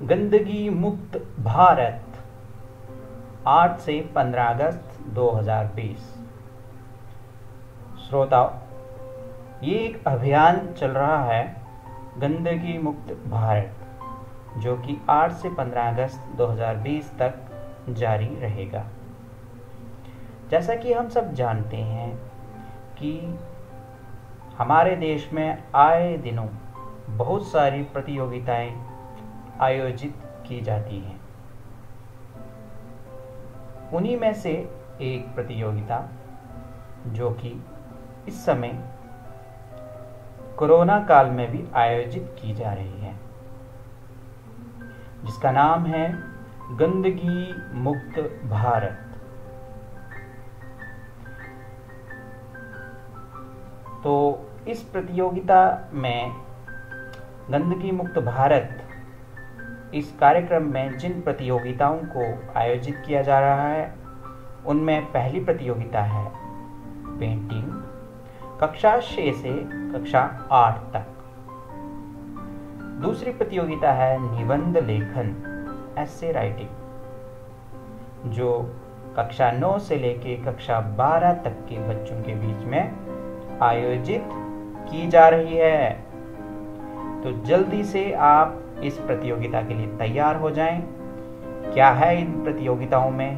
गंदगी मुक्त भारत 8 से 15 अगस्त 2020। श्रोताओ, ये एक अभियान चल रहा है गंदगी मुक्त भारत, जो कि 8 से 15 अगस्त 2020 तक जारी रहेगा। जैसा कि हम सब जानते हैं कि हमारे देश में आए दिनों बहुत सारी प्रतियोगिताएं आयोजित की जाती हैं। उन्हीं में से एक प्रतियोगिता जो कि इस समय कोरोना काल में भी आयोजित की जा रही है, जिसका नाम है गंदगी मुक्त भारत। तो इस प्रतियोगिता में गंदगी मुक्त भारत इस कार्यक्रम में जिन प्रतियोगिताओं को आयोजित किया जा रहा है, उनमें पहली प्रतियोगिता है पेंटिंग, कक्षा 6 से कक्षा 8 तक। दूसरी प्रतियोगिता है निबंध लेखन, एसे राइटिंग, जो कक्षा 9 से लेके कक्षा 12 तक के बच्चों के बीच में आयोजित की जा रही है। तो जल्दी से आप इस प्रतियोगिता के लिए तैयार हो जाएं। क्या है इन प्रतियोगिताओं में,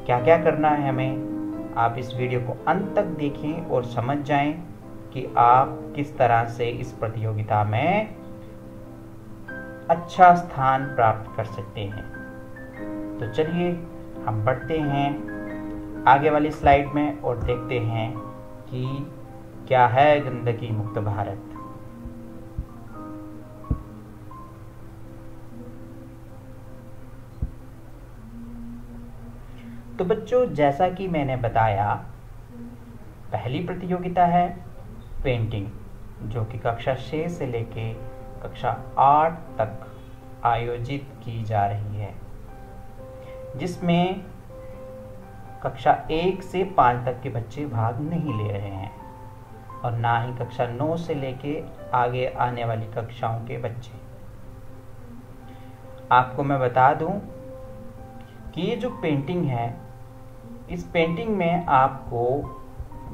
क्या क्या करना है हमें, आप इस वीडियो को अंत तक देखें और समझ जाएं कि आप किस तरह से इस प्रतियोगिता में अच्छा स्थान प्राप्त कर सकते हैं। तो चलिए हम बढ़ते हैं आगे वाली स्लाइड में और देखते हैं कि क्या है गंदगी मुक्त भारत। तो बच्चों, जैसा कि मैंने बताया, पहली प्रतियोगिता है पेंटिंग, जो कि कक्षा 6 से लेके कक्षा 8 तक आयोजित की जा रही है, जिसमें कक्षा 1 से 5 तक के बच्चे भाग नहीं ले रहे हैं और ना ही कक्षा 9 से लेके आगे आने वाली कक्षाओं के बच्चे। आपको मैं बता दूं कि ये जो पेंटिंग है, इस पेंटिंग में आपको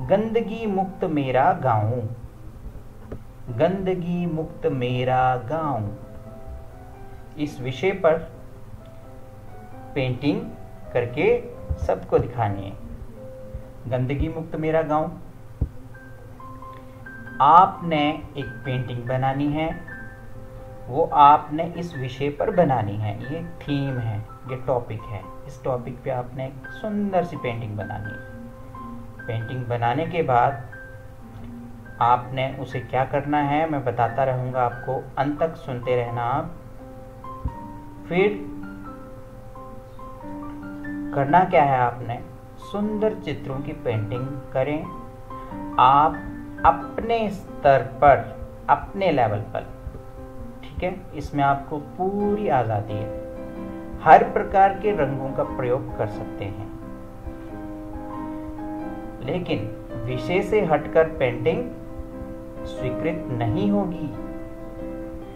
गंदगी मुक्त मेरा गांव, गंदगी मुक्त मेरा गांव, इस विषय पर पेंटिंग करके सबको दिखानी है। गंदगी मुक्त मेरा गांव, आपने एक पेंटिंग बनानी है, वो आपने इस विषय पर बनानी है। ये थीम है, ये टॉपिक है। इस टॉपिक पे आपने एक सुंदर सी पेंटिंग बनानी है। पेंटिंग बनाने के बाद आपने उसे क्या करना है, मैं बताता रहूँगा आपको, अंत तक सुनते रहना आप। फिर करना क्या है, आपने सुंदर चित्रों की पेंटिंग करें आप अपने स्तर पर, अपने लेवल पर, ठीक है। इसमें आपको पूरी आज़ादी है, हर प्रकार के रंगों का प्रयोग कर सकते हैं, लेकिन विषय से हटकर पेंटिंग स्वीकृत नहीं होगी।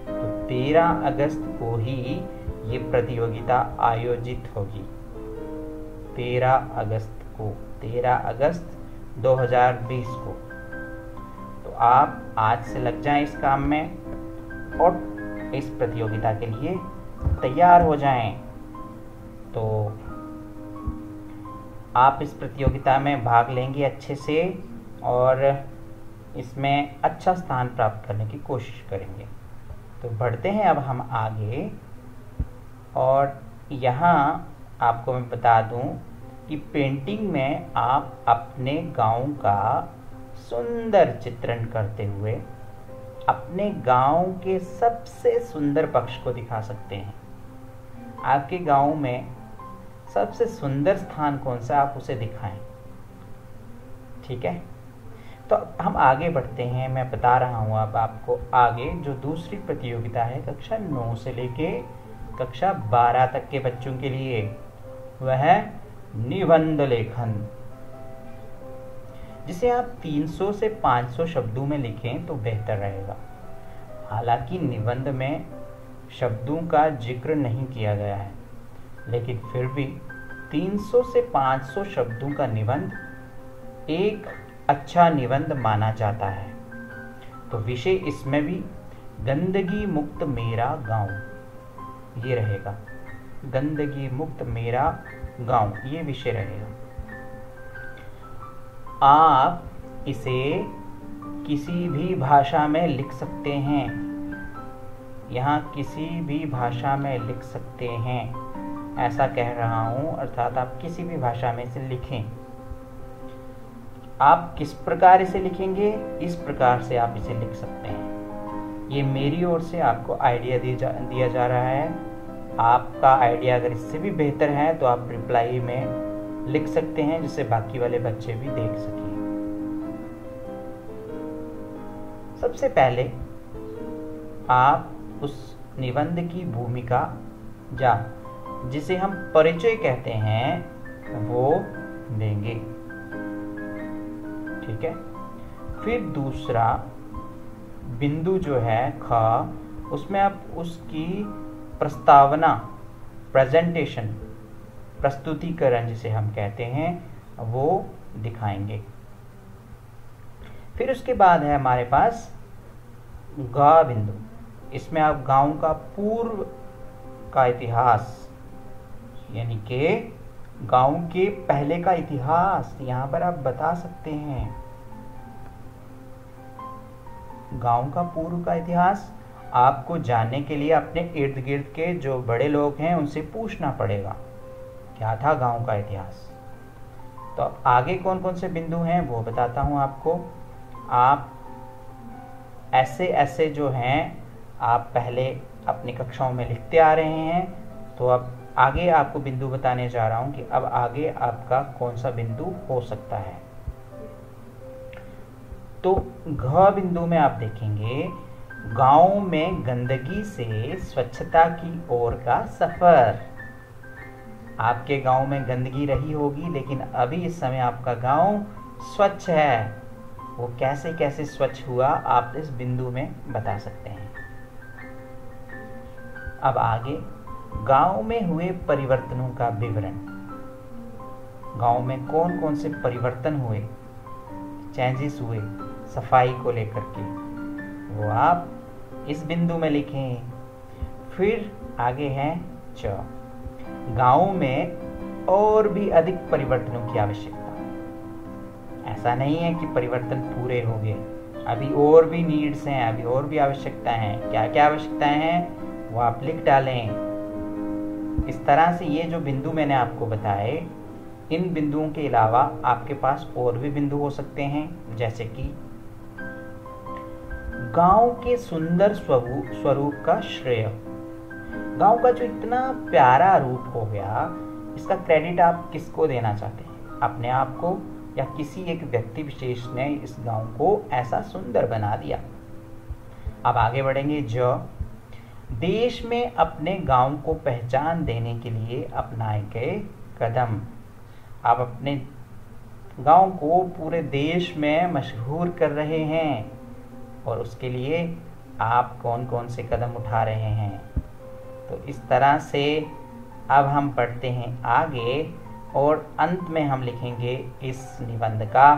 तो 13 अगस्त को ही ये प्रतियोगिता आयोजित होगी। 13 अगस्त को, 13 अगस्त 2020 को। तो आप आज से लग जाएं इस काम में और इस प्रतियोगिता के लिए तैयार हो जाएं। तो आप इस प्रतियोगिता में भाग लेंगे अच्छे से और इसमें अच्छा स्थान प्राप्त करने की कोशिश करेंगे। तो बढ़ते हैं अब हम आगे, और यहाँ आपको मैं बता दूं कि पेंटिंग में आप अपने गांव का सुंदर चित्रण करते हुए अपने गांव के सबसे सुंदर पक्ष को दिखा सकते हैं। आपके गांव में सबसे सुंदर स्थान कौन सा, आप उसे दिखाएं, ठीक है। तो हम आगे बढ़ते हैं। मैं बता रहा हूँ अब आपको आगे जो दूसरी प्रतियोगिता है कक्षा 9 से लेके कक्षा 12 तक के बच्चों के लिए, वह है निबंध लेखन, जिसे आप 300 से 500 शब्दों में लिखें तो बेहतर रहेगा। हालांकि निबंध में शब्दों का जिक्र नहीं किया गया है, लेकिन फिर भी 300 से 500 शब्दों का निबंध एक अच्छा निबंध माना जाता है। तो विषय इसमें भी गंदगी मुक्त मेरा गांव ये रहेगा। गंदगी मुक्त मेरा गांव ये विषय रहेगा। आप इसे किसी भी भाषा में लिख सकते हैं। यहाँ किसी भी भाषा में लिख सकते हैं ऐसा कह रहा हूँ, अर्थात आप किसी भी भाषा में इसे लिखें। आप किस प्रकार इसे लिखेंगे, इस प्रकार से आप इसे लिख सकते हैं। ये मेरी ओर से आपको आइडिया दिया जा रहा है। आपका आइडिया अगर इससे भी बेहतर है तो आप रिप्लाई में लिख सकते हैं, जिससे बाकी वाले बच्चे भी देख सकें। सबसे पहले आप उस निबंध की भूमिका जिसे हम परिचय कहते हैं वो देंगे, ठीक है। फिर दूसरा बिंदु जो है ख, उसमें आप उसकी प्रस्तावना, प्रेजेंटेशन, प्रस्तुतिकरण जिसे हम कहते हैं वो दिखाएंगे। फिर उसके बाद है हमारे पास ग बिंदु। इसमें आप गांव का पूर्व का इतिहास, यानी कि गांव के पहले का इतिहास यहाँ पर आप बता सकते हैं। गांव का पूर्व का इतिहास आपको जानने के लिए अपने इर्द गिर्द के जो बड़े लोग हैं उनसे पूछना पड़ेगा क्या था गांव का इतिहास। तो अब आगे कौन कौन से बिंदु हैं वो बताता हूं आपको। आप ऐसे जो हैं आप पहले अपनी कक्षाओं में लिखते आ रहे हैं, तो अब आगे आपको बिंदु बताने जा रहा हूं कि अब आगे आपका कौन सा बिंदु हो सकता है। तो घ बिंदु में आप देखेंगे गांव में गंदगी से स्वच्छता की ओर का सफर। आपके गांव में गंदगी रही होगी, लेकिन अभी इस समय आपका गांव स्वच्छ है। वो कैसे कैसे स्वच्छ हुआ आप इस बिंदु में बता सकते हैं। अब आगे गांव में हुए परिवर्तनों का विवरण। गांव में कौन कौन से परिवर्तन हुए, चेंजेस हुए सफाई को लेकर के, वो आप इस बिंदु में लिखें। फिर आगे है च, गांव में और भी अधिक परिवर्तनों की आवश्यकता। ऐसा नहीं है कि परिवर्तन पूरे हो गए, अभी और भी नीड्स हैं, अभी और भी आवश्यकताएं हैं। क्या क्या आवश्यकताएं हैं वो आप लिख डालें। इस तरह से ये जो बिंदु मैंने आपको बताए, इन बिंदुओं के अलावा आपके पास और भी बिंदु हो सकते हैं, जैसे कि गांव के सुंदर स्वरूप का श्रेय। गांव का जो इतना प्यारा रूप हो गया, इसका क्रेडिट आप किसको देना चाहते हैं, अपने आप को या किसी एक व्यक्ति विशेष ने इस गांव को ऐसा सुंदर बना दिया। अब आगे बढ़ेंगे ज, देश में अपने गांव को पहचान देने के लिए अपनाए गए कदम। आप अपने गांव को पूरे देश में मशहूर कर रहे हैं, और उसके लिए आप कौन कौन से कदम उठा रहे हैं। तो इस तरह से अब हम पढ़ते हैं आगे, और अंत में हम लिखेंगे इस निबंध का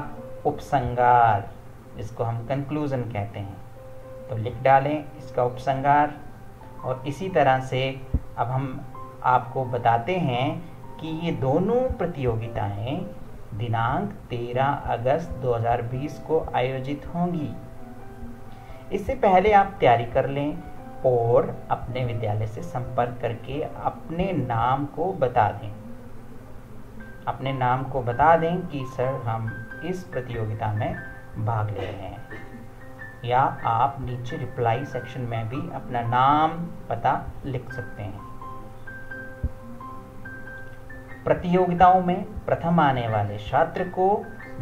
उपसंहार, जिसको हम कंक्लूजन कहते हैं। तो लिख डालें इसका उपसंहार। और इसी तरह से अब हम आपको बताते हैं कि ये दोनों प्रतियोगिताएं दिनांक 13 अगस्त 2020 को आयोजित होंगी। इससे पहले आप तैयारी कर लें और अपने विद्यालय से संपर्क करके अपने नाम को बता दें। अपने नाम को बता दें कि सर हम इस प्रतियोगिता में भाग ले रहे हैं, या आप नीचे रिप्लाई सेक्शन में भी अपना नाम पता लिख सकते हैं। प्रतियोगिताओं में प्रथम आने वाले छात्र को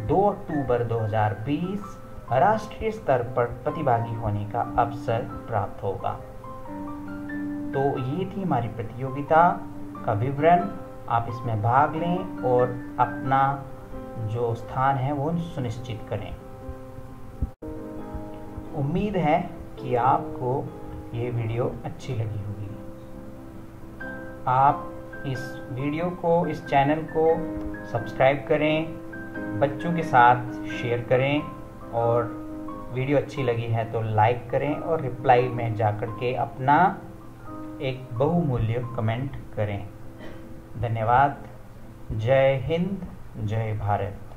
2 अक्टूबर 2020 राष्ट्रीय स्तर पर प्रतिभागी होने का अवसर प्राप्त होगा। तो ये थी हमारी प्रतियोगिता का विवरण। आप इसमें भाग लें और अपना जो स्थान है वो सुनिश्चित करें। उम्मीद है कि आपको ये वीडियो अच्छी लगी होगी। आप इस वीडियो को, इस चैनल को सब्सक्राइब करें, बच्चों के साथ शेयर करें और वीडियो अच्छी लगी है तो लाइक करें और रिप्लाई में जाकर के अपना एक बहुमूल्य कमेंट करें। धन्यवाद। जय हिंद, जय भारत।